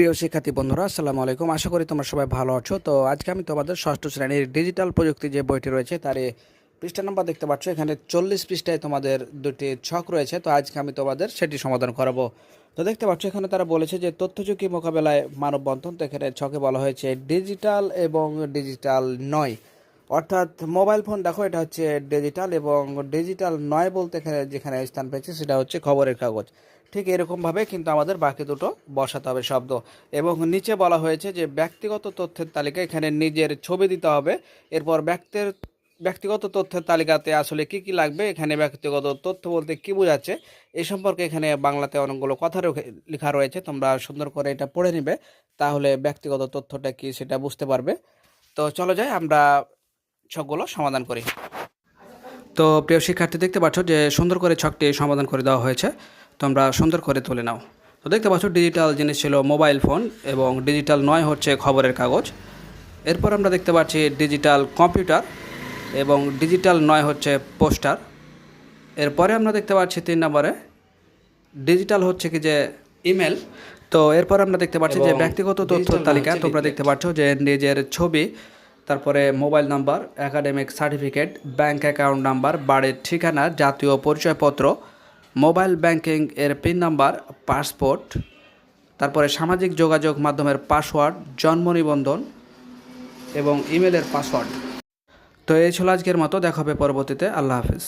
প্রিয় শিক্ষার্থী বন্ধুরা, আসসালামু আলাইকুম। আশা করি তোমরা সবাই ভালো আছো। তো আজকে আমি তোমাদের ষষ্ঠ শ্রেণীর ডিজিটাল প্রযুক্তি যে বইটি রয়েছে তার পৃষ্ঠা নাম্বার দেখতে পাচ্ছ। এখানে 40 পৃষ্ঠায় তোমাদের দুটি ছক রয়েছে। তো আজকে আমি তোমাদের সেটি সমাধান করাবো। তো দেখতে পাচ্ছ এখানে তারা বলেছে যে তথ্য ঝুঁকি মোকাবেলায় মানববন্ধন। তো এখানে ছকে বলা হয়েছে ডিজিটাল এবং ডিজিটাল নয়, অর্থাৎ মোবাইল ফোন দেখো এটা হচ্ছে ডিজিটাল, এবং ডিজিটাল নয় বলতে এখানে যেখানে স্থান পেয়েছে সেটা হচ্ছে খবরের কাগজ। ঠিক এরকমভাবে কিন্তু আমাদের বাকি দুটো বসাতে হবে শব্দ। এবং নিচে বলা হয়েছে যে ব্যক্তিগত তথ্যের তালিকা, এখানে নিজের ছবি দিতে হবে। এরপর ব্যক্তিগত তথ্যের তালিকাতে আসলে কি কি লাগবে, এখানে ব্যক্তিগত তথ্য বলতে কি বোঝাচ্ছে এই সম্পর্কে এখানে বাংলাতে অনেকগুলো কথা লেখা রয়েছে। তোমরা সুন্দর করে এটা পড়ে নিবে, তাহলে ব্যক্তিগত তথ্যটা কি সেটা বুঝতে পারবে। তো চলো যাই আমরা ছকগুলো সমাধান করি। তো প্রিয় শিক্ষার্থী, দেখতে পাচ্ছ যে সুন্দর করে ছকটি সমাধান করে দেওয়া হয়েছে। তোমরা সুন্দর করে তুলে নাও। তো দেখতে পাচ্ছ ডিজিটাল জিনিস ছিল মোবাইল ফোন, এবং ডিজিটাল নয় হচ্ছে খবরের কাগজ। এরপর আমরা দেখতে পাচ্ছি ডিজিটাল কম্পিউটার, এবং ডিজিটাল নয় হচ্ছে পোস্টার। এরপরে আমরা দেখতে পাচ্ছি 3 নম্বরে ডিজিটাল হচ্ছে কি যে ইমেল। তো এরপর আমরা দেখতে পাচ্ছি যে ব্যক্তিগত তথ্যের তালিকা। তোমরা দেখতে পাচ্ছ যে নিজের ছবি, তারপরে mobile number, academic certificate, bank account number, বাড়ির ঠিকানা, জাতীয় পরিচয়পত্র, মোবাইল ব্যাংকিং এর পিন নাম্বার, পাসপোর্ট, তারপরে সামাজিক যোগাযোগ মাধ্যমের পাসওয়ার্ড, জন্ম নিবন্ধন এবং ইমেলের পাসওয়ার্ড। তো এই ছিল আজকের মতো। দেখা হবে পরবর্তীতে। আল্লাহ হাফিজ।